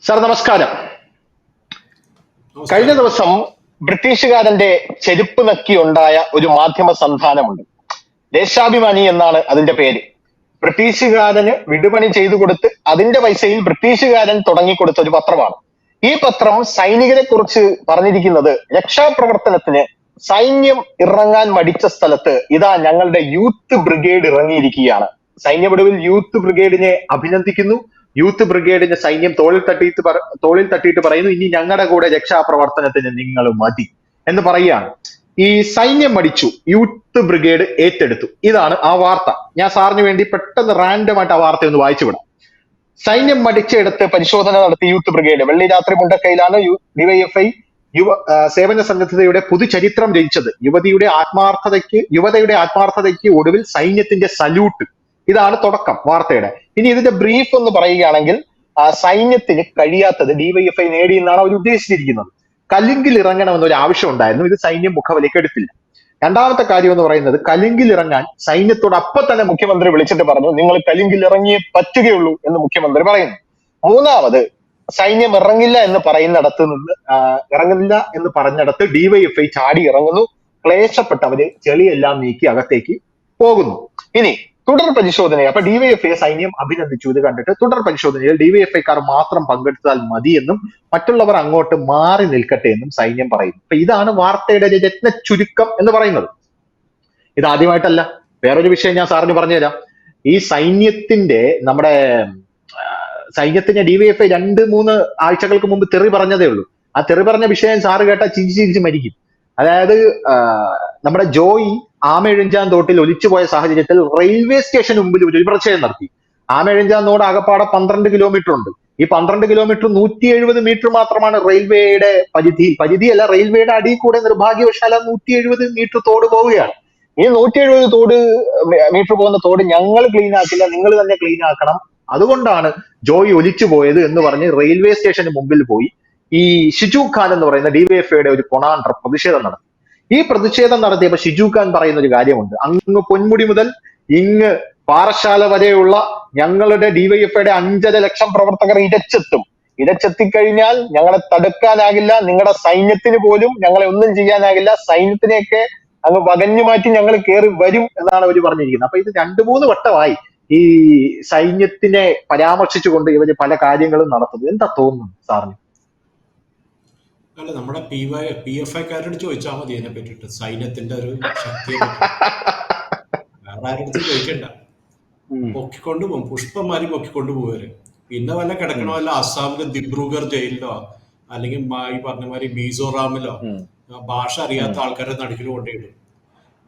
Sir നമസ്കാരം. കഴിഞ്ഞ നമസ്കാരം. ദിവസം ബ്രിട്ടീഷുകാരന്റെ ചെരുപ്പ് നക്കി ഉണ്ടായ ഒരു മാധ്യമ സന്ധാനമുണ്ട്. ദേശാഭിമാനി എന്നാണ് അതിന്റെ പേര്. ബ്രിട്ടീഷുകാരന് വിടുപണി ചെയ്തു കൊടുത്ത് അതിന്റെ പൈസയിൽ ബ്രിട്ടീഷുകാരൻ തുടങ്ങിക്കൊടുത്ത ഒരു പത്രമാണ്. ഈ പത്രം സൈനികരെ കുറിച്ച് പറഞ്ഞിരിക്കുന്നത്, രക്ഷാപ്രവർത്തനത്തിന് സൈന്യം ഇറങ്ങാൻ മടിച്ച സ്ഥലത്ത് ഇതാ ഞങ്ങളുടെ യൂത്ത് ബ്രിഗേഡ് ഇറങ്ങിയിരിക്കുകയാണ്. സൈന്യവിടുവിൽ യൂത്ത് ബ്രിഗേഡിനെ അഭിനന്ദിക്കുന്നു. യൂത്ത് ബ്രിഗേഡിന് സൈന്യം തോളിൽ തട്ടിയിട്ട് പറയുന്നു, ഇനി ഞങ്ങളുടെ കൂടെ രക്ഷാപ്രവർത്തനത്തിന് നിങ്ങൾ മതി എന്ന് പറയുകയാണ്. ഈ സൈന്യം മടിച്ചു, യൂത്ത് ബ്രിഗേഡ് ഏറ്റെടുത്തു. ഇതാണ് ആ വാർത്ത. ഞാൻ സാറിന് വേണ്ടി പെട്ടെന്ന് റാൻഡമായിട്ട് ആ വാർത്ത ഒന്ന് വായിച്ചു വിടാം. സൈന്യം മടിച്ചെടുത്ത് പരിശോധന നടത്തി യൂത്ത് ബ്രിഗേഡ്. വെള്ളി രാത്രി മുണ്ടക്കയിലാണ് ഡിവൈഎഫ്ഐ സേവന സന്നദ്ധതയുടെ പുതുചരിത്രം രചിച്ചത്. യുവതയുടെ ആത്മാർത്ഥതയ്ക്ക് ഒടുവിൽ സൈന്യത്തിന്റെ സല്യൂട്ട്. ഇതാണ് തുടക്കം വാർത്തയുടെ. ഇനി ഇതിന്റെ ബ്രീഫ് ഒന്ന് പറയുകയാണെങ്കിൽ, സൈന്യത്തിന് കഴിയാത്തത് ഡിവൈഎഫ്ഐ നേടി എന്നാണ് അവർ ഉദ്ദേശിച്ചിരിക്കുന്നത്. കലിങ്കിൽ ഇറങ്ങണമെന്നൊരു ആവശ്യം ഉണ്ടായിരുന്നു. ഇത് സൈന്യം മുഖവിലേക്ക് എടുത്തില്ല. രണ്ടാമത്തെ കാര്യം എന്ന് പറയുന്നത്, കലിങ്കിൽ ഇറങ്ങാൻ സൈന്യത്തോട് അപ്പൊ തന്നെ മുഖ്യമന്ത്രി വിളിച്ചിട്ട് പറഞ്ഞു, നിങ്ങൾ കലിങ്കിൽ ഇറങ്ങിയേ പറ്റുകയുള്ളൂ എന്ന് മുഖ്യമന്ത്രി പറയുന്നു. മൂന്നാമത്, സൈന്യം ഇറങ്ങില്ല എന്ന് പറഞ്ഞിടത്ത് ഡിവൈഎഫ്ഐ ചാടി ഇറങ്ങുന്നു. ക്ലേശപ്പെട്ടവര് ചെളിയെല്ലാം നീക്കി അകത്തേക്ക് പോകുന്നു. ഇനി തുടർ പരിശോധന. അപ്പൊ ഡിവൈഎഫ്ഐ സൈന്യം അഭിനന്ദിച്ചു. ഇത് കണ്ടിട്ട് തുടർ പരിശോധനയിൽ ഡിവൈഎഫ്ഐക്കാർ മാത്രം പങ്കെടുത്താൽ മതിയെന്നും മറ്റുള്ളവർ അങ്ങോട്ട് മാറി നിൽക്കട്ടെ എന്നും സൈന്യം പറയുന്നു. അപ്പൊ ഇതാണ് വാർത്തയുടെ രത്ന ചുരുക്കം എന്ന് പറയുന്നത്. ഇത് ആദ്യമായിട്ടല്ല. വേറൊരു വിഷയം ഞാൻ സാറിന് പറഞ്ഞുതരാം. ഈ സൈന്യത്തിന്റെ ഡിവൈഎഫ്ഐ 2-3 ആഴ്ചകൾക്ക് മുമ്പ് തെറി പറഞ്ഞതേ ഉള്ളൂ. ആ തെറി പറഞ്ഞ വിഷയം സാറ് കേട്ടാൽ ചിരിച്ച് മരിക്കും. അതായത് നമ്മുടെ ജോയി ആമയിഴഞ്ചാൻ തോട്ടിൽ ഒലിച്ചുപോയ സാഹചര്യത്തിൽ റെയിൽവേ സ്റ്റേഷന് മുമ്പിൽ ഒരു പ്രതിഷേധം നടത്തി. ആമയിഴഞ്ചാൻ തോട് ആകപ്പാടെ 12 കിലോമീറ്റർ ഉണ്ട്. ഈ 12 കിലോമീറ്റർ 170 മീറ്റർ മാത്രമാണ് റെയിൽവേയുടെ പരിധിയല്ല, റെയിൽവേയുടെ അടിയിൽ കൂടെ നിർഭാഗ്യവശാല 170 മീറ്റർ തോട് പോവുകയാണ്. ഈ 170 മീറ്റർ പോകുന്ന തോട് ഞങ്ങൾ ക്ലീൻ ആക്കില്ല, നിങ്ങൾ തന്നെ ക്ലീൻ ആക്കണം, അതുകൊണ്ടാണ് ജോയി ഒലിച്ചു പോയത് എന്ന് പറഞ്ഞ് റെയിൽവേ സ്റ്റേഷന് മുമ്പിൽ പോയി ഈ ഷിജു ഖാൻ എന്ന് പറയുന്ന ഡിവൈഎഫ്ഐയുടെ ഒരു കൊണാണ്ടർ പ്രതിഷേധം നടത്തി. ഈ പ്രതിഷേധം നടത്തിയപ്പോ ഷിജു ഖാൻ പറയുന്ന ഒരു കാര്യമുണ്ട്. അങ്ങ് പൊന്മുടി മുതൽ ഇങ്ങ് പാറശാല വരെയുള്ള ഞങ്ങളുടെ ഡിവൈഎഫ്ഐയുടെ 5.5 ലക്ഷം പ്രവർത്തകർ ഇരച്ചെത്തിക്കഴിഞ്ഞാൽ ഞങ്ങളെ തടുക്കാനാകില്ല, നിങ്ങളുടെ സൈന്യത്തിന് പോലും ഞങ്ങളെ ഒന്നും ചെയ്യാനാകില്ല, സൈന്യത്തിനെയൊക്കെ അങ്ങ് വകഞ്ഞു മാറ്റി ഞങ്ങൾ കയറി വരും എന്നാണ് അവർ പറഞ്ഞിരിക്കുന്നത്. അപ്പൊ ഇത് 2-3 വട്ടമായി ഈ സൈന്യത്തിനെ പരാമർശിച്ചുകൊണ്ട് ഇവര് പല കാര്യങ്ങളും നടത്തുന്നത്. എന്താ തോന്നുന്നു സാറിന്? അല്ല, നമ്മുടെ PFI കാരോട് ചോദിച്ചാൽ മതി ഇതിനെ പറ്റിട്ട്, സൈന്യത്തിന്റെ ഒരു ശക്തിയെ പറ്റി. വേറെ ആരുടെ ചോദിക്കണ്ട. പൊക്കിക്കൊണ്ട് പോകും, പുഷ്പന്മാരി പൊക്കിക്കൊണ്ട് പോവര്. പിന്നെ വല്ല കിടക്കണ വല്ല അസ്സാമിലെ ദിബ്രുഗർ ജയിലിലോ അല്ലെങ്കിൽ ഈ പറഞ്ഞ മാതിരി മിസോറാമിലോ ഭാഷ അറിയാത്ത ആൾക്കാരെ നടുക്കിൽ കൊണ്ടുപോയിടും.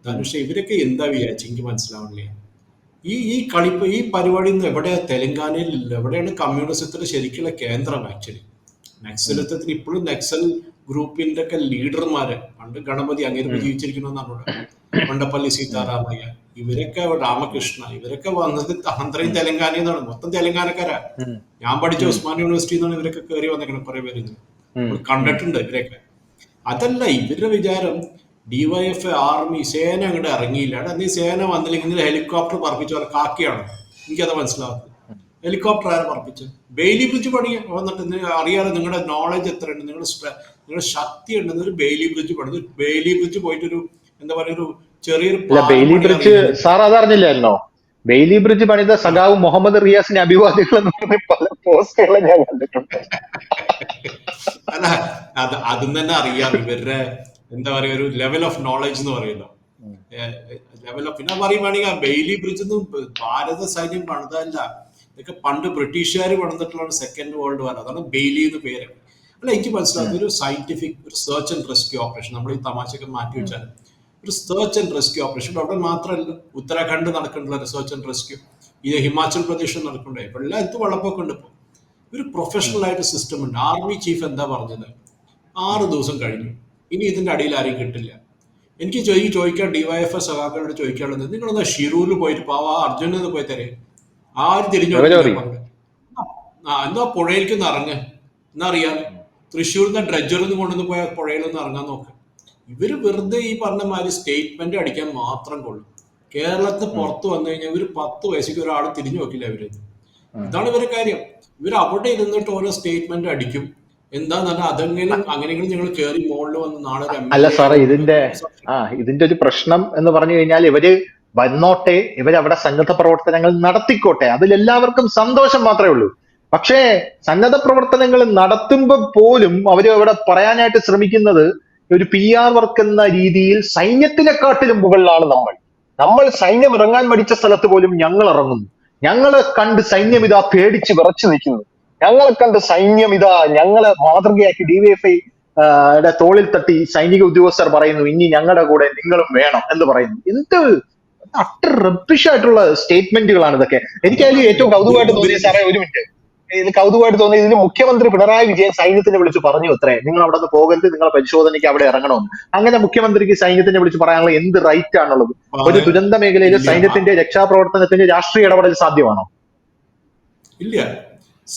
ധനുഷ, ഇവരൊക്കെ എന്താ വിചാരിച്ചു എനിക്ക് മനസ്സിലാവണില്ല. ഈ പരിപാടി ഒന്നും എവിടെയാ തെലങ്കാനയിൽ ഇല്ല. എവിടെയാണ് കമ്മ്യൂണിസത്തിന്റെ ശരിക്കുള്ള കേന്ദ്രം? ആക്ച്വലി നക്സലിസത്തിന് ഇപ്പോഴും നക്സൽ ഗ്രൂപ്പിന്റെ ഒക്കെ ലീഡർമാര്, പണ്ട് ഗണപതി അങ്ങനെ ജീവിച്ചിരിക്കണമെന്നാണ്, കൊണ്ടപ്പള്ളി സീതാരാമയ്യ, ഇവരൊക്കെ രാമകൃഷ്ണ, ഇവരൊക്കെ വന്നത് ആന്ധ്രയും തെലങ്കാനയിൽ നിന്നാണ്. മൊത്തം തെലങ്കാനക്കാരാ. ഞാൻ പഠിച്ച ഉസ്മാൻ യൂണിവേഴ്സിറ്റിയിൽ നിന്നാണ് ഇവരൊക്കെ കയറി വന്നേക്കണം. കുറെ പേര് കണ്ടിട്ടുണ്ട് ഇവരൊക്കെ. അതല്ല ഇവരുടെ വിചാരം. ഡിവൈഎഫ്ഐ ആർമി സേന അങ്ങോട്ട് ഇറങ്ങിയില്ല. നീ സേന വന്നില്ലെങ്കിൽ ഹെലികോപ്റ്റർ പറപ്പിച്ച പോലെ കാക്കിയാണ്. എനിക്കത് മനസ്സിലാവുന്നത്. ഹെലികോപ്റ്റർ ആരെ പറപ്പിച്ചത്? ബെയിലി ബ്രിഡ്ജ് പണിയാൻ വന്നിട്ട് അറിയാലോ നിങ്ങളുടെ നോളജ് എത്രയുണ്ട്, നിങ്ങളുടെ ശക്തി ഉണ്ടെന്ന്. ഒരു ബെയിലി ബ്രിഡ്ജ് പണിത്, ബെയിലി ബ്രിഡ്ജ് പോയിട്ടൊരു എന്താ പറയുക, ഒരു ചെറിയൊരു ബെയിലി ബ്രിഡ്ജ് സാർ അതറിഞ്ഞില്ലായിരുന്നോ? ബെയിലി ബ്രിഡ്ജ് പണിത സഖാവ് മുഹമ്മദ് റിയാസിന്റെ അഭിവാദ്യങ്ങൾ എന്ന് പറഞ്ഞ പല പോസ്റ്റുകളും ഞാൻ കണ്ടിട്ടുണ്ട്. അല്ല, അതും തന്നെ അറിയാം ഇവരുടെ എന്താ പറയുക, ഒരു ലെവൽ ഓഫ് നോളജ് എന്ന് പറയുമല്ലോ. ലെവൽ ഓഫ് പിന്നെ പറയുവാണെങ്കിൽ ബെയിലി ബ്രിഡ്ജ് ഒന്നും ഭാരത സൈന്യം പണിതല്ല. ഇതൊക്കെ പണ്ട് ബ്രിട്ടീഷുകാർ പണിതിട്ടുള്ള സെക്കൻഡ് വേൾഡ് വാർ. അതാണ് ബെയിലി എന്ന് പേര്. അല്ല, എനിക്ക് മനസ്സിലാകും ഒരു സയന്റിഫിക് ഒരു സെർച്ച് ആൻഡ് റെസ്ക്യൂ ഓപ്പറേഷൻ. നമ്മൾ ഈ തമാശയൊക്കെ മാറ്റി വെച്ചാൽ ഒരു സെർച്ച് ആൻഡ് റെസ്ക്യൂ ഓപ്പറേഷൻ അവിടെ മാത്രമല്ല, ഉത്തരാഖണ്ഡ് നടക്കേണ്ട സെർച്ച് ആൻഡ് റെസ്ക്യൂ, ഇത് ഹിമാചൽ പ്രദേശിൽ നടക്കണ്ടേ, ഇപ്പൊ എല്ലായിടത്തും വെള്ളപ്പൊക്കം ഉണ്ട്. ഇപ്പോൾ ഒരു പ്രൊഫഷണൽ ആയിട്ട് സിസ്റ്റം ഉണ്ട്. ആർമി ചീഫ് എന്താ പറഞ്ഞത്? 6 ദിവസം കഴിഞ്ഞു, ഇനി ഇതിന്റെ അടിയിൽ ആരെയും കിട്ടില്ല. എനിക്ക് ചോദിക്കാൻ ഡിവൈഎഫ്ഐ സഖാക്കളോട് ചോദിക്കാനുള്ളത്, നിങ്ങളൊന്ന് ഷിരൂരിൽ പോയിട്ട് അർജുനൻ പോയി തരേ, ആര് തിരിഞ്ഞു എന്താ പുഴയിലേക്കൊന്ന് ഇറങ്ങ് എന്നറിയാം. തൃശ്ശൂരിൽ നിന്ന് ഡ്രഡ്ജറിൽ നിന്ന് കൊണ്ടുവന്ന് പോയ പുഴയിലൊന്ന് ഇറങ്ങാൻ നോക്ക്. ഇവര് വെറുതെ ഈ പറഞ്ഞ മാതിരി സ്റ്റേറ്റ്മെന്റ് അടിക്കാൻ മാത്രം കൊള്ളും. കേരളത്തിന് പുറത്ത് വന്നു കഴിഞ്ഞാൽ ഇവര് 10 വയസ്സിക്ക് ഒരാൾ തിരിഞ്ഞു നോക്കില്ല. ഇതാണ് ഇവരുടെ കാര്യം. ഇവർ അവിടെ ഇരുന്നിട്ട് ഓരോ സ്റ്റേറ്റ്മെന്റ് അടിക്കും. എന്താന്നല്ല അതെങ്കിലും അങ്ങനെയെങ്കിലും ഞങ്ങൾ കയറി മുകളിൽ വന്ന് നാളെ ഒരു അല്ല MLA സാറേ, ആവും ഇതിന്റെ എന്നൊക്കെ സംസാരിക്കും. ഇതിന്റെ ഒരു പ്രശ്നം എന്ന് പറഞ്ഞു കഴിഞ്ഞാൽ ഇവര് വന്നോട്ടെ, ഇവരവിടെ സന്നദ്ധ പ്രവർത്തനങ്ങൾ നടത്തിക്കോട്ടെ, അതിലെല്ലാവർക്കും സന്തോഷം മാത്രമേ ഉള്ളൂ. പക്ഷേ സന്നദ്ധ പ്രവർത്തനങ്ങൾ നടത്തുമ്പോൾ പോലും അവര് അവിടെ പറയാനായിട്ട് ശ്രമിക്കുന്നത് ഒരു PR വർക്ക് എന്ന രീതിയിൽ സൈന്യത്തിനെക്കാട്ടിലും മുകളിലാണ് നമ്മൾ. നമ്മൾ സൈന്യം ഇറങ്ങാൻ മടിച്ച സ്ഥലത്ത് പോലും ഞങ്ങൾ ഇറങ്ങുന്നു. ഞങ്ങളെ കണ്ട് സൈന്യം ഇതാ പേടിച്ച് വിറച്ചു നിൽക്കുന്നു. ഞങ്ങളെ കണ്ട് സൈന്യം ഇതാ ഞങ്ങളെ മാതൃകയാക്കി DYFI യുടെ തോളിൽ തട്ടി സൈനിക ഉദ്യോഗസ്ഥർ പറയുന്നു, ഇനി ഞങ്ങളുടെ കൂടെ നിങ്ങളും വേണം എന്ന് പറയുന്നു. എന്ത് അട്ടർ റബ്ബിഷ് ആയിട്ടുള്ള സ്റ്റേറ്റ്മെന്റുകളാണ് ഇതൊക്കെ. എനിക്ക് അതിൽ ഏറ്റവും കൗതുകമായിട്ട് തോന്നിയ സാറേ, ഒരു മിനിറ്റ്, ഇത് കൗതുകമായിട്ട് തോന്നിയത് ഇതിന് മുഖ്യമന്ത്രി പിണറായി വിജയൻ സൈന്യത്തിനെ വിളിച്ച് പറഞ്ഞു അത്രേ, നിങ്ങൾ അവിടെ നിന്ന് പോകരുത്, നിങ്ങളെ പരിശോധനയ്ക്ക് അവിടെ ഇറങ്ങണമെന്ന്. അങ്ങനെ മുഖ്യമന്ത്രിക്ക് സൈന്യത്തിനെ വിളിച്ച് പറയാനുള്ള എന്ത് റൈറ്റ് ആണുള്ളത്? ഒരു ദുരന്ത മേഖലയിൽ ഇല്ല സൈന്യത്തിന്റെ രക്ഷാപ്രവർത്തനത്തിന്റെ രാഷ്ട്രീയ ഇടപെടൽ സാധ്യമാണോ? ഇല്ല.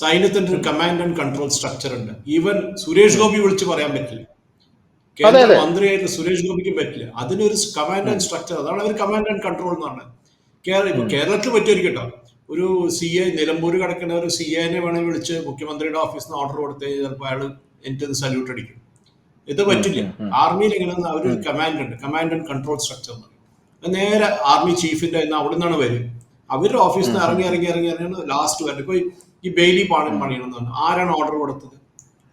സൈന്യത്തിന്റെ ഒരു കമാൻഡ് ആൻഡ് കൺട്രോൾ സ്ട്രക്ചർ ഉണ്ട്. ഈവൻ സുരേഷ് ഗോപി വിളിച്ച് പറയാൻ പറ്റില്ല. അതെ കേന്ദ്ര അതെ. മന്ത്രിയായിട്ട് സുരേഷ് ഗോപിക്ക് പറ്റില്ല. അതിനൊരു കമാൻഡ് ആൻഡ് സ്ട്രക്ചർ, അതാണ് അവർ കമാൻഡ് ആൻഡ് കൺട്രോൾ എന്ന് പറഞ്ഞത്. ഇപ്പൊ കേരളത്തിൽ പറ്റുമായിരിക്കും കേട്ടോ. ഒരു CA നിലമ്പൂർ കിടക്കുന്ന ഒരു CAനെ വേണമെങ്കിൽ വിളിച്ച് മുഖ്യമന്ത്രിയുടെ ഓഫീസിൽ നിന്ന് ഓർഡർ കൊടുത്ത് ചിലപ്പോൾ അയാൾ എനിക്ക് സല്യൂട്ട് അടിക്കും. ഇത് പറ്റില്ല. ആർമിയിൽ എങ്ങനെയാണെന്ന് അവർ കമാൻഡ് ഉണ്ട്, കമാൻഡ് ആൻഡ് കൺട്രോൾ സ്ട്രക്ചർ എന്ന് പറയും. നേരെ ആർമി ചീഫിന്റെ അവിടെ നിന്നാണ് വരും. അവരുടെ ഓഫീസിൽ നിന്ന് ഇറങ്ങിയാണ് ലാസ്റ്റ് വരെ. ഇപ്പൊ ഈ ബെയിലി പണിയണമെന്ന് പറഞ്ഞു, ആരാണ് ഓർഡർ കൊടുത്തത്?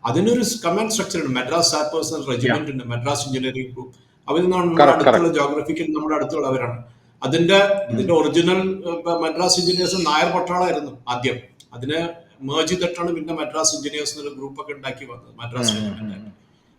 അതിനൊരു കമാൻഡ് സ്ട്രക്ചർ ഉണ്ട്. മദ്രാസ് സാർ പേഴ്സണൽ റെജിമെന്റ് ഉണ്ട്, മദ്രാസ് എഞ്ചിനീയറിംഗ് ഗ്രൂപ്പ്. അവർ നമ്മുടെ അടുത്തുള്ള ജോഗ്രഫിക്കൽ നമ്മുടെ അടുത്തുള്ളവരാണ്. ഇതിന്റെ ഒറിജിനൽ മദ്രാസ് എഞ്ചിനീയേഴ്സ് നായർ പട്ടാളമായിരുന്നു ആദ്യം. അതിനെ മേർജ് ചെയ്തിട്ടാണ് പിന്നെ മദ്രാസ് എഞ്ചിനീയേഴ്സ് എന്നൊരു ഗ്രൂപ്പ് ഒക്കെ ഉണ്ടാക്കി വന്നത്, മദ്രാസ് റെജിമെന്റ്.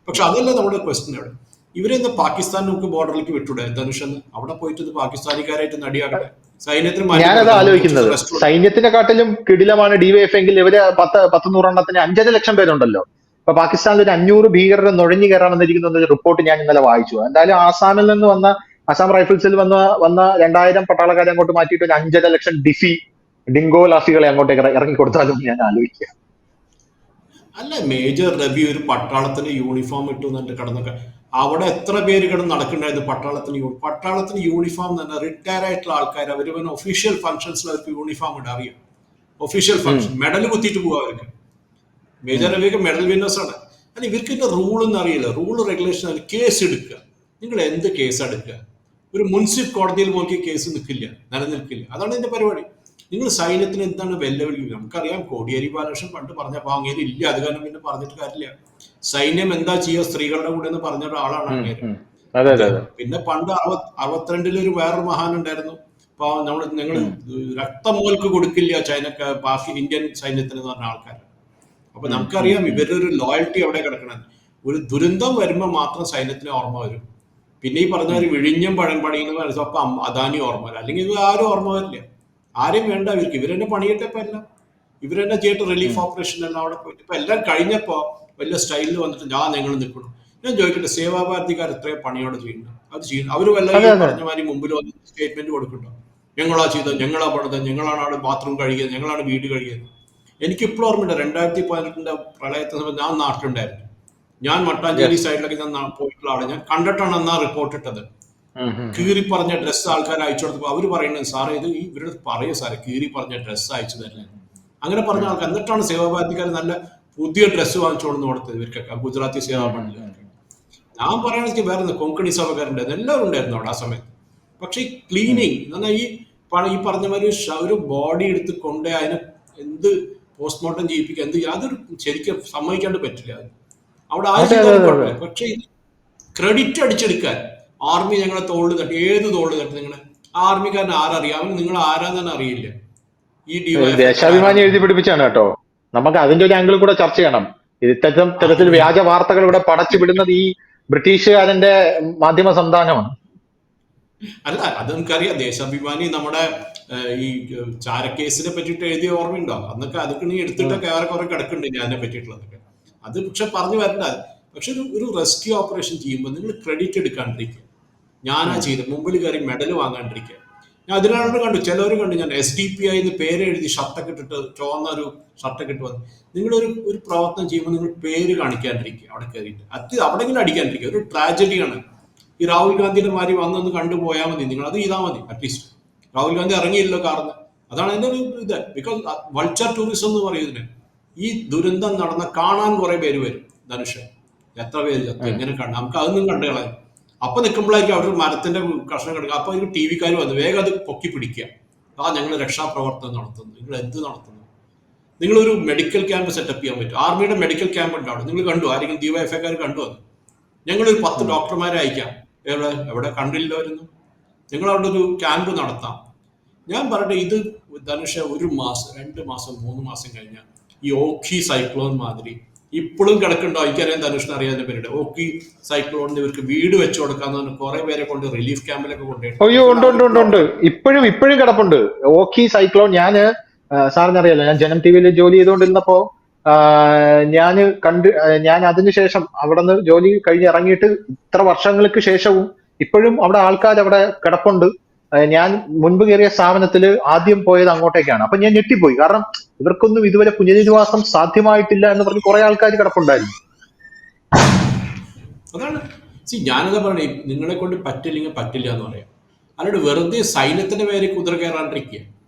പക്ഷെ അതല്ല നമ്മുടെ ക്വസ്റ്റ്യൻ. അവിടെ ഇവരെന്താ പാകിസ്ഥാൻ നമുക്ക് ബോർഡറിലേക്ക് വിട്ടൂടെ? ധനുഷ് അവിടെ പോയിട്ട് പാകിസ്ഥാനിക്കാരായിട്ട് നടിയാകട്ടെ. സൈന്യത്തിന് ഞാനത് ആലോചിക്കുന്നത്, സൈന്യത്തിനെക്കാട്ടിലും കിടിലമാണ് DYFI എങ്കിൽ ഇവര് 100-100 5.5 ലക്ഷം പേരുണ്ടല്ലോ. ഇപ്പൊ പാകിസ്ഥാനിൽ ഒരു 500 ഭീകരർ നുഴഞ്ഞു കയറാൻ വന്നിരിക്കുന്ന ഒരു റിപ്പോർട്ട് ഞാൻ ഇന്നലെ വായിച്ചു. എന്തായാലും ആസാമിൽ നിന്ന് വന്ന, ആസാം റൈഫിൾസിൽ വന്ന 2000 പട്ടാളക്കാരെ അങ്ങോട്ട് മാറ്റിയിട്ട് ഒരു 5.5 ലക്ഷം ഡിങ്കോലാസികളെ അങ്ങോട്ടേക്ക് ഇറങ്ങി കൊടുത്താലും ഞാൻ ആലോചിക്കുക. അല്ല, മേജർ രവി ഒരു പട്ടാളത്തിന് യൂണിഫോം ഇട്ടു എന്നിട്ട് കിടന്നൊക്കെ അവിടെ എത്ര പേര് കിടന്ന് നടക്കണ്ടായിരുന്നു പട്ടാളത്തിന് യൂണിഫോം തന്നെ. റിട്ടയർ ആയിട്ടുള്ള ആൾക്കാർ അവർ ഒഫീഷ്യൽ ഫംഗ്ഷൻസിൽ അവർക്ക് യൂണിഫോം ഇടാൻ അറിയാം. ഒഫീഷ്യൽ ഫംഗ്ഷൻ മെഡൽ കുത്തിയിട്ട് പോവാ അവർക്ക്. മേജർ രവിയൊക്കെ മെഡൽ വിന്നേഴ്സ് ആണ്. അല്ല, ഇവർക്ക് ഇതിന്റെ റൂളൊന്നും അറിയില്ല. റൂൾ റെഗുലേഷൻ, കേസ് എടുക്കുക. നിങ്ങൾ എന്ത് കേസ് എടുക്കുക? ഒരു മുനിസിപ്പൽ കോടതിയിൽ പോലും കേസ് നിലനിൽക്കില്ല. അതാണ് ഇതിന്റെ പരിപാടി. നിങ്ങൾ സൈന്യത്തിന് എന്താണ് വെല്ലുവിളി? നമുക്കറിയാം, കോടിയേരി ബാലകൃഷ്ണൻ പണ്ട് പറഞ്ഞപ്പോ അങ്ങേര് ഇല്ല, അത് കാരണം പിന്നെ പറഞ്ഞിട്ട് കാര്യമില്ല. സൈന്യം എന്താ ചെയ്യുക സ്ത്രീകളുടെ കൂടെ എന്ന് പറഞ്ഞ ഒരാളാണ് അങ്ങേര്. പിന്നെ പണ്ട് 62 ഒരു വേറൊരു മഹാൻ ഉണ്ടായിരുന്നു. അപ്പൊ ഞങ്ങൾ രക്തമോൽക്ക് കൊടുക്കില്ല ചൈനക്ക് ബാക്കി ഇന്ത്യൻ സൈന്യത്തിന് എന്ന് പറഞ്ഞ ആൾക്കാർ. അപ്പൊ നമുക്കറിയാം ഇവരുടെ ഒരു ലോയൽറ്റി അവിടെ കിടക്കണം. ഒരു ദുരന്തം വരുമ്പോൾ മാത്രം സൈന്യത്തിന് ഓർമ്മ വരും. പിന്നെ ഈ പറഞ്ഞ ഒരു വിഴിഞ്ഞം പണിയുന്ന അപ്പൊ അദാനി ഓർമ്മ വരും, അല്ലെങ്കിൽ ഇത് ആരും ഓർമ്മ വരില്ല. ആരെയും വേണ്ട ഇവർക്ക്. ഇവരെന്നെ പണിയട്ടെ. ഇപ്പൊ എല്ലാം ഇവരെന്നെ ചെയ്തിട്ട് റിലീഫ് ഓപ്പറേഷൻ എല്ലാം അവിടെ പോയിട്ട് ഇപ്പൊ എല്ലാം കഴിഞ്ഞപ്പോ വലിയ സ്റ്റൈലിൽ വന്നിട്ട് നിങ്ങൾ നിൽക്കണം. ഞാൻ ചോദിക്കട്ടെ, സേവാഭാരതിക്കാർ എത്രയോ പണിയോട് ചെയ്യുന്നുണ്ട്. അത് ചെയ്യുന്നു. അവർ വല്ലതും പറഞ്ഞ മാതിരി മുമ്പിൽ വന്ന് സ്റ്റേറ്റ്മെന്റ് കൊടുക്കണ്ടോ? ഞങ്ങളാ ചെയ്തത്, ഞങ്ങളാ പണിതത്, ഞങ്ങളാണ് അവിടെ ബാത്റൂം കഴുകിയത്, ഞങ്ങളാണ് വീട് കഴുകിയത്. എനിക്കിപ്പോഴും ഓർമ്മയുണ്ട് 2018 പ്രളയത്തെ സമയത്ത് ഞാൻ നാട്ടിലുണ്ടായിരുന്നു. ഞാൻ മട്ടാഞ്ചേരി സൈഡിലൊക്കെ ഞാൻ പോയിട്ടുള്ള ആള്. ഞാൻ കണ്ടിട്ടാണ് അന്നാ റിപ്പോർട്ട് ഇട്ടത്. കീറി പറഞ്ഞ ഡ്രസ്സ് ആൾക്കാർ അയച്ചു കൊടുത്തപ്പോൾ അവര് പറയുന്നത്, സാറേ ഇത് ഇവരുടെ പറയൂ സാറേ, കീറി പറഞ്ഞ ഡ്രസ്സ് അയച്ചു തരുന്നത്. അങ്ങനെ പറഞ്ഞ ആൾക്കാർ. എന്നിട്ടാണ് സേവാഭാരതിക്കാർ നല്ല പുതിയ ഡ്രസ്സ് വാങ്ങിച്ചുകൊണ്ടു കൊടുത്തത് ഇവർക്കൊക്കെ, ഗുജറാത്തി സേവാഭാരതിക്കാർക്ക്. ഞാൻ പറയുന്നത് വേറെ കൊങ്കണി സഭക്കാരുണ്ടായിരുന്നു, എല്ലാവരും ഉണ്ടായിരുന്നു അവിടെ ആ സമയത്ത്. പക്ഷെ ഈ ക്ലീനിങ് എന്ന് പറഞ്ഞാൽ ഈ പറഞ്ഞ മാതിരി ഒരു ബോഡി എടുത്ത് കൊണ്ടേ അതിന് എന്ത് പോസ്റ്റ്മോർട്ടം ചെയ്യിപ്പിക്കുക, അതൊരു ശരിക്കും സമ്മതിക്കാണ്ട് പറ്റില്ല. അവിടെ ആരും ചെയ്താലും കുഴപ്പമില്ല. പക്ഷെ ക്രെഡിറ്റ് അടിച്ചെടുക്കാൻ ആർമി ഞങ്ങളെ തോളിൽ തട്ടി, ഏത് തോളിൽ തട്ടി? നിങ്ങളെ ആർമിക്കാരൻ ആരറിയാം? അവന് നിങ്ങൾ ആരാന്ന് തന്നെ അറിയില്ല. ഈ ദേശാഭിമാനി എഴുതി പിടിപ്പിച്ചാണ് കേട്ടോ. നമുക്ക് അതിന്റെ ഒരു ആംഗിൾ കൂടെ ചർച്ച ചെയ്യണം. ഇത്തരത്തിൽ വ്യാജ വാർത്തകൾ ഇവിടെ പടച്ചു വിടുന്നത് ഈ ബ്രിട്ടീഷുകാരന്റെ മാധ്യമ സന്താനമാണ്. അല്ല, അത് നമുക്കറിയാം. ദേശാഭിമാനി നമ്മുടെ ഈ ചാരക്കേസിനെ പറ്റിയിട്ട് എഴുതിയ ഓർമ്മയുണ്ടോ? അതൊക്കെ നീ എടുത്തിട്ടൊക്കെ ഏറെ കുറെ കിടക്കുന്നുണ്ട് ഞാൻ അതിനെ പറ്റിയിട്ടുള്ളതൊക്കെ. അത് പക്ഷെ പറഞ്ഞു വരണ്ട. പക്ഷെ ഒരു റെസ്ക്യൂ ഓപ്പറേഷൻ ചെയ്യുമ്പോൾ നിങ്ങൾ ക്രെഡിറ്റ് എടുക്കാണ്ടിരിക്കുക. ഞാനാ ചെയ്തത്, മുമ്പിൽ കയറി മെഡൽ വാങ്ങാണ്ടിരിക്കുക. ഞാൻ അതിനാണ് കണ്ടു, ചിലവർ കണ്ടു, ഞാൻ SDPI എന്ന് പേര് എഴുതി ഷർട്ടൊക്കെ ഇട്ടിട്ട്, ചുവന്ന ഒരു ഷർട്ടൊക്കെ ഇട്ട് വന്നു. നിങ്ങളൊരു പ്രവർത്തനം ചെയ്യുമ്പോൾ നിങ്ങൾ പേര് കാണിക്കാണ്ടിരിക്കുക. അവിടെ കയറിയിട്ട് അവിടെങ്കിലും അടിക്കാണ്ടിരിക്കുക. ഒരു ട്രാജഡിയാണ്. ഈ രാഹുൽ ഗാന്ധിയുടെ മാതിരി വന്നൊന്ന് കണ്ടുപോയാൽ മതി, നിങ്ങൾ അത് ചെയ്താൽ മതി. അറ്റ്ലീസ്റ്റ് രാഹുൽ ഗാന്ധി ഇറങ്ങിയില്ലോ കാർന്ന്. അതാണ് അതിന്റെ ഒരു ഇത്. ബിക്കോസ് വൾച്ചർ ടൂറിസം എന്ന് പറയുന്നത്. ഈ ദുരന്തം നടന്ന കാണാൻ കുറെ പേര് വരും. ധനുഷ് എത്ര പേര് ചത്തു എങ്ങനെ കണ്ടു, നമുക്ക് അതൊന്നും കണ്ടു കളയാം. അപ്പൊ നിൽക്കുമ്പോഴായിരിക്കും അവർ മരത്തിന്റെ കഷ്ണം കിടക്കുക. അപ്പൊ ഒരു ടി വിക്കാർ വന്ന് വേഗം അത് പൊക്കി പിടിക്കുക. ഞങ്ങൾ രക്ഷാപ്രവർത്തനം നടത്തുന്നു. നിങ്ങൾ എന്ത് നടത്തുന്നു? നിങ്ങളൊരു മെഡിക്കൽ ക്യാമ്പ് സെറ്റപ്പ് ചെയ്യാൻ പറ്റും. ആർമിയുടെ മെഡിക്കൽ ക്യാമ്പ് ഉണ്ടാവും. നിങ്ങൾ കണ്ടു? ആരെങ്കിലും ഡിവൈഎഫ്ഐക്കാർ കണ്ടു? അത് ഞങ്ങളൊരു 10 ഡോക്ടർമാരെ അയക്കാം. എവിടെ കണ്ടില്ലായിരുന്നു? നിങ്ങൾ അവിടെ ഒരു ക്യാമ്പ് നടത്താം. ഞാൻ പറയട്ടെ, ഇത് ധനുഷ 1 മാസം 2 മാസം 3 മാസം കഴിഞ്ഞാൽ ഈ ഓഖി സൈക്ലോൺ മാതിരി ഇപ്പോഴും കിടക്കുന്നുണ്ടോ? എനിക്കറിയാൻ ധനുഷിന് അറിയാവുന്ന പേരുടെ ഓഖി സൈക്ലോണിന് ഇവർക്ക് വീട് വെച്ചു കൊടുക്കാന്ന് പറഞ്ഞ് കുറെ പേരെ കൊണ്ട് റിലീഫ് ക്യാമ്പിലൊക്കെ കൊണ്ടുപോയി. അയ്യോ, ഉണ്ട്. ഇപ്പോഴും കിടപ്പുണ്ട് ഓഖി സൈക്ലോൺ. സാറിനറിയാലോ, ഞാൻ ജനം ടി വിയിൽ ജോലി ചെയ്തുകൊണ്ടിരുന്നപ്പോ ഞാൻ അതിനുശേഷം അവിടെ നിന്ന് ജോലി കഴിഞ്ഞ് ഇറങ്ങിയിട്ട് ഇത്ര വർഷങ്ങൾക്ക് ശേഷവും ഇപ്പോഴും അവിടെ ആൾക്കാർ അവിടെ കിടപ്പുണ്ട്. ഞാൻ മുൻപ് കയറിയ സ്ഥാപനത്തിൽ ആദ്യം പോയത് അങ്ങോട്ടേക്കാണ്. അപ്പൊ ഞാൻ ഞെട്ടിപ്പോയി. കാരണം ഇവർക്കൊന്നും ഇതുവരെ പുനരധിവാസം സാധ്യമായിട്ടില്ല എന്ന് പറഞ്ഞ് കുറെ ആൾക്കാർ കിടപ്പുണ്ടായിരുന്നു. അതാണ് ഞാനെന്താ പറയണേ, നിങ്ങളെ കൊണ്ട് പറ്റില്ലെങ്കിൽ പറ്റില്ല എന്ന് പറയാം. അല്ലാണ്ട് വെറുതെ സൈന്യത്തിന്റെ പേര് കുതിര കയറാണ്ടിരിക്കുക.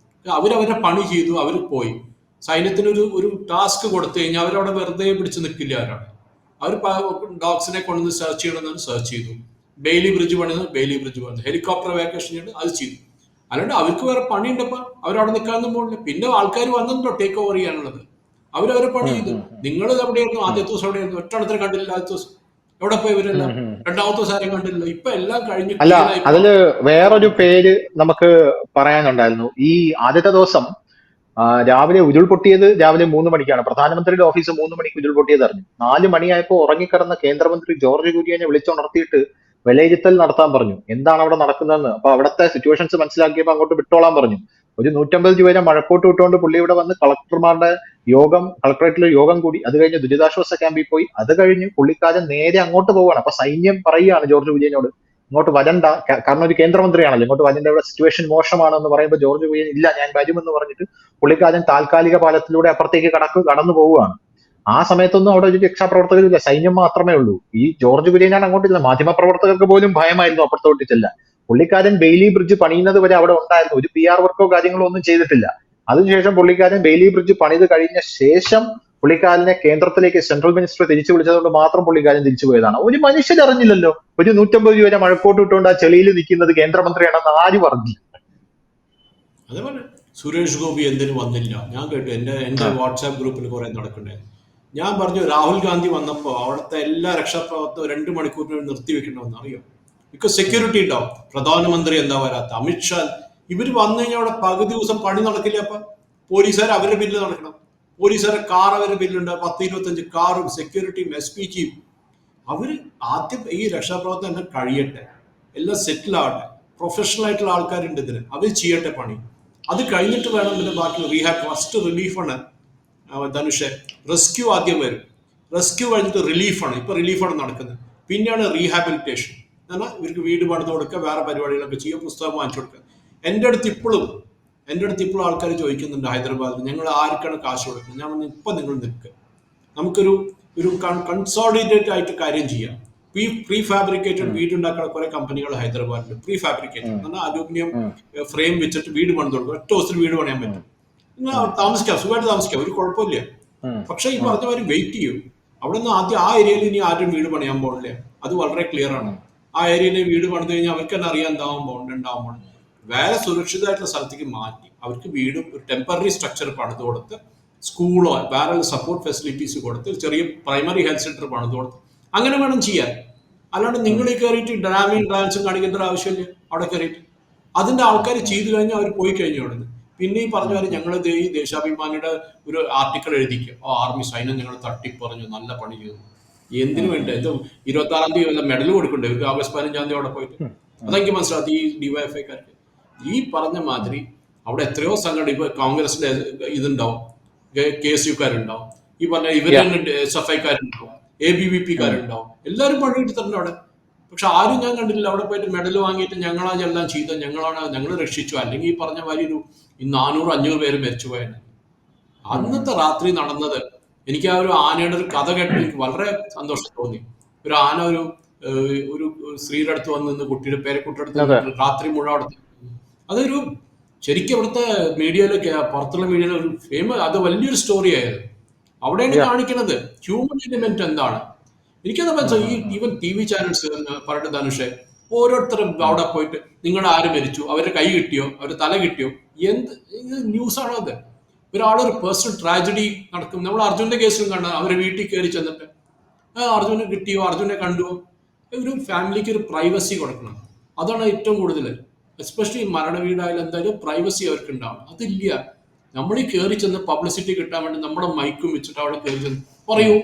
അവരവരുടെ പണി ചെയ്തു, അവർ പോയി. സൈന്യത്തിന് ഒരു ടാസ്ക് കൊടുത്തു കഴിഞ്ഞാൽ അവരവിടെ വെറുതെ പിടിച്ച് നിൽക്കില്ല. അവർ ഡോഗ്സിനെ കൊണ്ടുവന്ന് സെർച്ച് ചെയ്യണമെന്ന് സെർച്ച് ചെയ്തു. ബെയിലി ബ്രിഡ്ജ് പണിത് ഹെലികോപ്റ്റർ വാക്കേഷൻ ചെയ്ത് അത് ചെയ്തു. അല്ലാണ്ട് അവർക്ക് വേറെ പണി ഉണ്ടപ്പോ അവരവിടെ നിൽക്കാനൊന്നും പോകില്ല. പിന്നെ ആൾക്കാർ വന്നിട്ടുണ്ടോ ടേക്ക് ഓവർ ചെയ്യാനുള്ളത്? അവരവരെ പണി ചെയ്തു. നിങ്ങൾ എവിടെയായിരുന്നു? ആദ്യത്തെ ദിവസം എവിടെയായിരുന്നു? ഒറ്റണത്തിന് കണ്ടില്ല. ആദ്യത്തെ ദിവസം എവിടെ പോയി ഇവരെല്ലാം? രണ്ടാമത്തെ ദിവസം ആരെയും കണ്ടില്ല. ഇപ്പൊ എല്ലാം കഴിഞ്ഞു. അല്ല, അതില് വേറൊരു പേര് നമുക്ക് പറയാനുണ്ടായിരുന്നു. ഈ ആദ്യത്തെ ദിവസം രാവിലെ ഉരുൾപൊട്ടിയത് രാവിലെ 3 മണിക്കാണ്. പ്രധാനമന്ത്രിയുടെ ഓഫീസ് 3 മണിക്ക് ഉരുൾപൊട്ടിയത് അറിഞ്ഞു. 4 മണിയായപ്പോൾ ഉറങ്ങിക്കിടന്ന കേന്ദ്രമന്ത്രി ജോർജ് കുര്യനെ വിളിച്ചുണർത്തിയിട്ട് വിലയിരുത്തൽ നടത്താൻ പറഞ്ഞു. എന്താണ് അവിടെ നടക്കുന്നതെന്ന്. അപ്പൊ അവിടുത്തെ സിറ്റുവേഷൻസ് മനസ്സിലാക്കിയപ്പോൾ അങ്ങോട്ട് വിട്ടോളാൻ പറഞ്ഞു. ഒരു 150 രൂപ മഴക്കോട്ട് വിട്ടുകൊണ്ട് പുള്ളി ഇവിടെ വന്ന് കളക്ടറേറ്റിൽ യോഗം കൂടി. അത് കഴിഞ്ഞ് ദുരിതാശ്വാസ ക്യാമ്പിൽ പോയി. അത് കഴിഞ്ഞ് പുള്ളിക്കാരൻ നേരെ അങ്ങോട്ട് പോവുകയാണ്. അപ്പൊ സൈന്യം പറയുകയാണ് ജോർജ് കുര്യനോട്, ഇങ്ങോട്ട് വരണ്ട, കാരണം ഒരു കേന്ദ്രമന്ത്രിയാണല്ലോ, ഇങ്ങോട്ട് വരേണ്ട, ഇവിടെ സിറ്റുവേഷൻ മോശമാണെന്ന് പറയുമ്പോൾ ജോർജ് കുര്യൻ ഇല്ല ഞാൻ വരുമെന്ന് പറഞ്ഞിട്ട് പുള്ളിക്കാരൻ താൽക്കാലിക പാലത്തിലൂടെ അപ്പുറത്തേക്ക് കടന്നു പോവുകയാണ്. ആ സമയത്തൊന്നും അവിടെ ഒരു രക്ഷാപ്രവർത്തകരില്ല, സൈന്യം മാത്രമേ ഉള്ളൂ. ഈ ജോർജ് കുര്യനാണ് അങ്ങോട്ടില്ല. മാധ്യമപ്രവർത്തകർക്ക് പോലും ഭയമായിരുന്നു അപ്പുറത്തോട്ട് ചെല്ലാൻ. പുള്ളിക്കാരൻ ബെയിലി ബ്രിഡ്ജ് പണിയുന്നത് വരെ അവിടെ ഉണ്ടായിരുന്നു. ഒരു PR വർക്കോ കാര്യങ്ങളോ ഒന്നും ചെയ്തിട്ടില്ല. അതിനുശേഷം പുള്ളിക്കാരൻ ബെയിലി ബ്രിഡ്ജ് പണിത് കഴിഞ്ഞ ശേഷം പുള്ളിക്കാരനെ കേന്ദ്രത്തിലേക്ക് സെൻട്രൽ മിനിസ്റ്റർ തിരിച്ചു വിളിച്ചതുകൊണ്ട് മാത്രം പുള്ളിക്കാരൻ തിരിച്ചു പോയതാണ്. ഒരു മനുഷ്യരറിഞ്ഞില്ലല്ലോ. ഒരു 150 രൂപ മഴക്കോട്ട് ഇട്ടുകൊണ്ട് ആ ചെളിയിൽ നിൽക്കുന്നത് കേന്ദ്രമന്ത്രിയാണെന്ന് ആരും അറിഞ്ഞില്ല. അതേപോലെ സുരേഷ് ഗോപി എന്തിനു വന്നില്ല? ഞാൻ കേട്ടു. എന്റെ വാട്സാപ്പ് ഗ്രൂപ്പിൽ കുറെ നടക്കണ്ടായിരുന്നു. ഞാൻ പറഞ്ഞു രാഹുൽ ഗാന്ധി വന്നപ്പോ അവിടുത്തെ എല്ലാ രക്ഷാപ്രവർത്തകരും 2 മണിക്കൂറിന് നിർത്തിവെക്കണമെന്ന് അറിയാം. ബിക്കോസ് സെക്യൂരിറ്റി ഉണ്ടാവും. പ്രധാനമന്ത്രി എന്താ വരാത്ത? അമിത്ഷാ ഇവർ വന്നു കഴിഞ്ഞാൽ അവിടെ പകുതി ദിവസം പണി നടക്കില്ല. അപ്പൊ പോലീസുകാർ അവരുടെ ബില്ല് നടക്കണം. പോലീസുകാരുടെ കാർ അവരുടെ ബില്ലുണ്ട്. 10-25 കാറും സെക്യൂരിറ്റിയും SPGയും. അവര് ആദ്യം ഈ രക്ഷാപ്രവർത്തനം കഴിയട്ടെ, എല്ലാം സെറ്റിൽ ആവട്ടെ. പ്രൊഫഷണൽ ആയിട്ടുള്ള ആൾക്കാരുണ്ട് ഇതിന്, അവർ ചെയ്യട്ടെ പണി. അത് കഴിഞ്ഞിട്ട് വേണം പിന്നെ ബാക്കി റീഹാബ്. ഫസ്റ്റ് റിലീഫാണ് ധനുഷ്. റെസ്ക്യൂ ആദ്യം വരും. റെസ്ക്യൂ കഴിഞ്ഞിട്ട് റിലീഫാണ്. ഇപ്പൊ റിലീഫാണ് നടക്കുന്നത്. പിന്നെയാണ് റീഹാബിലിറ്റേഷൻ. എന്നാൽ ഇവർക്ക് വീട് പണിത് കൊടുക്കുക, വേറെ പരിപാടികളൊക്കെ ചെയ്യുക, പുസ്തകം വാങ്ങിച്ചു കൊടുക്കുക. എൻ്റെ അടുത്ത് ഇപ്പോഴും ആൾക്കാർ ചോദിക്കുന്നുണ്ട് ഹൈദരാബാദിൽ, ഞങ്ങൾ ആർക്കാണ് കാശ് കൊടുക്കുന്നത്? ഞാൻ പറഞ്ഞു, ഇപ്പം നിങ്ങൾ നിൽക്കുക, നമുക്കൊരു കൺസോളിഡേറ്റ് ആയിട്ട് കാര്യം ചെയ്യാം. പ്രീ ഫാബ്രിക്കേറ്റഡ് വീടുണ്ടാക്കുന്ന കുറെ കമ്പനികൾ ഹൈദരാബാദിൽ. പ്രീ ഫാബ്രിക്കേറ്റഡ് എന്ന് പറഞ്ഞാൽ അലൂമിനിയം ഫ്രെയിം വെച്ചിട്ട് വീട് പണിത് കൊടുക്കും. ഒറ്റ ദിവസത്തിൽ വീട് പണിയാൻ പറ്റും. നിങ്ങൾ താമസിക്കാം, സുഖമായിട്ട് താമസിക്കാം, ഒരു കുഴപ്പമില്ല. പക്ഷെ ഈ പറഞ്ഞവർ വെയിറ്റ് ചെയ്യും. അവിടെ നിന്ന് ആദ്യം ആ ഏരിയയിൽ ഇനി ആരും വീട് പണിയാൻ പോകില്ല. അത് വളരെ ക്ലിയർ ആണ്. ആ ഏരിയയിൽ വീട് പണിത് കഴിഞ്ഞാൽ അവർക്ക് തന്നെ അറിയാൻ ഉണ്ടാവുമ്പോൾ വേറെ സുരക്ഷിതമായിട്ടുള്ള സ്ഥലത്തേക്ക് മാറ്റി അവർക്ക് വീട് ഒരു ടെമ്പററി സ്ട്രക്ചർ പണിത് കൊടുത്ത്, സ്കൂളോ വേറെ സപ്പോർട്ട് ഫെസിലിറ്റീസ് കൊടുത്ത്, ചെറിയ പ്രൈമറി ഹെൽത്ത് സെന്റർ പണിത് കൊടുത്ത് അങ്ങനെ വേണം ചെയ്യാൻ. അല്ലാണ്ട് നിങ്ങൾ കയറിയിട്ട് ഡ്രാമയും ഡാൻസും കാണിക്കേണ്ട ആവശ്യമില്ല. അവിടെ കയറിയിട്ട് അതിന്റെ ആൾക്കാർ ചെയ്തു കഴിഞ്ഞാൽ അവർ പോയി കഴിഞ്ഞു അവിടെ. പിന്നെ ഈ പറഞ്ഞ പോലെ ഞങ്ങൾ ഈ ദേശാഭിമാനിയുടെ ഒരു ആർട്ടിക്കിൾ എഴുതിക്കും, ആർമി സൈന്യം ഞങ്ങൾ തട്ടിപ്പറഞ്ഞു, നല്ല പണി ചെയ്തു. എന്തിനു വേണ്ട? ഇത് 26-ാം തീയതി വല്ല മെഡൽ കൊടുക്കണ്ടേ? ഒരു ഓഗസ്റ്റ് 15-ാം തീയതി അവിടെ പോയിട്ട്. അതെനിക്ക് മനസ്സിലാക്കി. ഈ ഡിവൈഎഫ്ഐക്കാർക്ക് ഈ പറഞ്ഞ മാതിരി അവിടെ എത്രയോ സംഘടന, ഇപ്പൊ കോൺഗ്രസിന്റെ ഇതുണ്ടാവും, KSUക്കാരുണ്ടാവും, ഈ പറഞ്ഞ ഇവര് SFIക്കാരുണ്ടാവും, ABVPക്കാരുണ്ടാവും, എല്ലാവരും പണിയെടുത്തിട്ടുണ്ട് അവിടെ. പക്ഷെ ആരും ഞാൻ കണ്ടില്ല അവിടെ പോയിട്ട് മെഡൽ വാങ്ങിയിട്ട് ഞങ്ങളാണ് എല്ലാം ചെയ്തത്, ഞങ്ങൾ രക്ഷിച്ചു. അല്ലെങ്കിൽ ഈ പറഞ്ഞ മാതിരി ഒരു 400-500 പേര് മരിച്ചുപോയാണ്. അന്നത്തെ രാത്രി നടന്നത് എനിക്ക് ആ ഒരു ആനയുടെ ഒരു കഥ കേട്ട് എനിക്ക് വളരെ സന്തോഷം തോന്നി. ഒരു ആന ഒരു സ്ത്രീയുടെ അടുത്ത് വന്ന് നിന്ന് കുട്ടിയുടെ പേരക്കുട്ടിയുടെ രാത്രി മുഴുവൻ അവിടെ. അതൊരു ശരിക്കും അവിടുത്തെ മീഡിയയിലൊക്കെ, പുറത്തുള്ള മീഡിയയിൽ ഒരു ഫേമസ്, അത് വലിയൊരു സ്റ്റോറി ആയത്. അവിടെയാണ് Yeah. കാണിക്കുന്നത് ഹ്യൂമൻ എലിമെന്റ് എന്താണ്. എനിക്കത് മനസ്സിലായി. ഈ ഈവൻ TV ചാനൽസ് പറഞ്ഞിട്ട് ധനുഷെ, ഓരോരുത്തരും അവിടെ പോയിട്ട് നിങ്ങൾ ആര് മരിച്ചു, അവരുടെ കൈ കിട്ടിയോ, അവരുടെ തല കിട്ടിയോ, എന്ത് ന്യൂസാണോ അത്? ഒരാളൊരു പേഴ്സണൽ ട്രാജഡി നടക്കും. നമ്മൾ അർജുന്റെ കേസിലും കണ്ട അവരെ വീട്ടിൽ കയറി ചെന്നിട്ട് അർജുനെ കിട്ടിയോ, അർജുനെ കണ്ടുവോ. ഒരു ഫാമിലിക്ക് ഒരു പ്രൈവസി കൊടുക്കണം. അതാണ് ഏറ്റവും കൂടുതൽ. എസ്പെഷ്യലി മരണ വീടായാലും എന്തായാലും പ്രൈവസി അവർക്ക് ഉണ്ടാവണം. അതില്ല. നമ്മൾ ഈ കയറി ചെന്ന് പബ്ലിസിറ്റി കിട്ടാൻ വേണ്ടി നമ്മുടെ മൈക്കും വെച്ചിട്ട് അവിടെ കയറി ചെന്ന് പറയൂ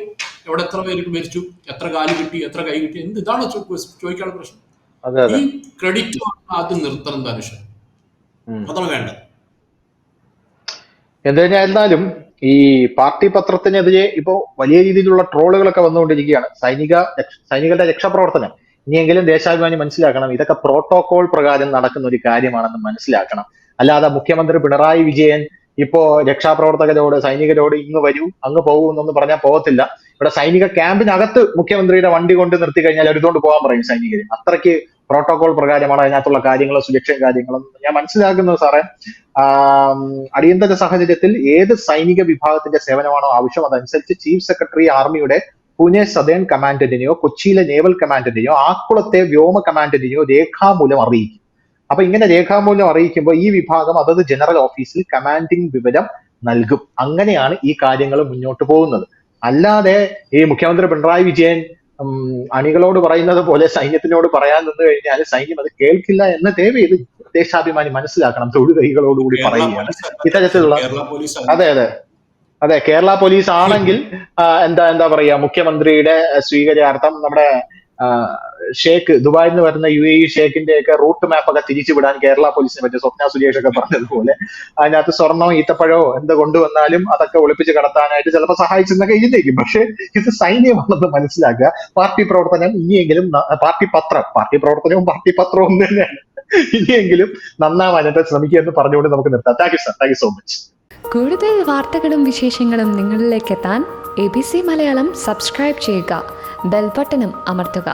എവിടെ എത്ര പേർക്ക് മരിച്ചു, എത്ര കാല് കിട്ടി, എത്ര കൈ കിട്ടി, എന്ത് ഇതാണ് ചോദിക്കാനുള്ള പ്രശ്നം. അതെ അതെ. ഈ ക്രെഡിറ്റ് ആദ്യം നിർത്തണം ധനുഷ്. അതാണ് വേണ്ടത്. എന്തായാലും ഈ പാർട്ടി പത്രത്തിനെതിരെ ഇപ്പോ വലിയ രീതിയിലുള്ള ട്രോളുകളൊക്കെ വന്നുകൊണ്ടിരിക്കുകയാണ്. സൈനികരുടെ രക്ഷാപ്രവർത്തനം ഇനിയെങ്കിലും ദേശാഭിമാനി മനസ്സിലാക്കണം, ഇതൊക്കെ പ്രോട്ടോകോൾ പ്രകാരം നടക്കുന്ന ഒരു കാര്യമാണെന്ന് മനസ്സിലാക്കണം. അല്ലാതെ മുഖ്യമന്ത്രി പിണറായി വിജയൻ ഇപ്പോ രക്ഷാപ്രവർത്തകരോട് സൈനികരോട് ഇങ്ങ് വരൂ അങ്ങ് പോകൂ എന്നൊന്നും പറഞ്ഞാൽ പോകത്തില്ല. ഇവിടെ സൈനിക ക്യാമ്പിനകത്ത് മുഖ്യമന്ത്രിയുടെ വണ്ടി കൊണ്ട് നിർത്തി കഴിഞ്ഞാൽ എടുത്തുകൊണ്ട് പോകാൻ പറയും സൈനികര്. അത്രയ്ക്ക് പ്രോട്ടോകോൾ പ്രകാരമാണ് അതിനകത്തുള്ള കാര്യങ്ങളും സുരക്ഷയും കാര്യങ്ങളും ഞാൻ മനസ്സിലാക്കുന്നത് സാറേ. അടിയന്തര സാഹചര്യത്തിൽ ഏത് സൈനിക വിഭാഗത്തിന്റെ സേവനമാണോ ആവശ്യം അതനുസരിച്ച് ചീഫ് സെക്രട്ടറി ആർമിയുടെ പൂനെ സദേൺ കമാൻഡന്റിനെയോ കൊച്ചിയിലെ നേവൽ കമാൻഡന്റിനെയോ ആക്കുളത്തെ വ്യോമ കമാൻഡന്റിനെയോ രേഖാമൂലം അറിയിക്കും. അപ്പൊ ഇങ്ങനെ രേഖാമൂലം അറിയിക്കുമ്പോൾ ഈ വിഭാഗം അതത് ജനറൽ ഓഫീസിൽ കമാൻഡിംഗ് വിവരം നൽകും. അങ്ങനെയാണ് ഈ കാര്യങ്ങൾ മുന്നോട്ട് പോകുന്നത്. അല്ലാതെ ഈ മുഖ്യമന്ത്രി പിണറായി വിജയൻ അണികളോട് പറയുന്നത് പോലെ സൈന്യത്തിനോട് പറയാൻ നിന്ന് കഴിഞ്ഞാൽ സൈന്യം അത് കേൾക്കില്ല എന്ന് ദയവേത് ദേശാഭിമാനി മനസ്സിലാക്കണം. തൊഴിലുകൈകളോടുകൂടി പറയുകയാണ് ഇത്തരത്തിലുള്ള. അതെ കേരള പോലീസ് ആണെങ്കിൽ എന്താ പറയാ, മുഖ്യമന്ത്രിയുടെ സ്വീകര്യാർത്ഥം നമ്മുടെ ഷേഖ് ദുബായിൽ നിന്ന് വരുന്ന UAE ഷേഖിന്റെ ഒക്കെ റൂട്ട് മാപ്പ് ഒക്കെ തിരിച്ചു വിടാൻ കേരള പോലീസിനെ പറ്റി സ്വപ്ന സുരേഷ് ഒക്കെ പറഞ്ഞതുപോലെ അതിനകത്ത് സ്വർണ്ണോ ഈത്തപ്പഴോ എന്ത് കൊണ്ടുവന്നാലും അതൊക്കെ ഒളിപ്പിച്ച് കടത്താനായിട്ട് ചിലപ്പോൾ സഹായിച്ചെന്നൊക്കെ ഇരുന്നേക്കും. പക്ഷെ ഇത് സൈന്യമാണെന്ന് മനസ്സിലാക്കുക. പാർട്ടി പ്രവർത്തനം ഇനിയെങ്കിലും പാർട്ടി പ്രവർത്തനവും പാർട്ടി പത്രവും തന്നെയാണ്. ഇനിയെങ്കിലും നന്നാവാനായിട്ട് ശ്രമിക്കുക എന്ന് പറഞ്ഞുകൊണ്ട് നമുക്ക് നിർത്താം. Thank you sir, thank you so much. കൂടുതൽ വാർത്തകളും വിശേഷങ്ങളും നിങ്ങളിലേക്ക് എത്താൻ ABC മലയാളം സബ്സ്ക്രൈബ് ചെയ്യുക, ബെൽ ബട്ടണും അമർത്തുക.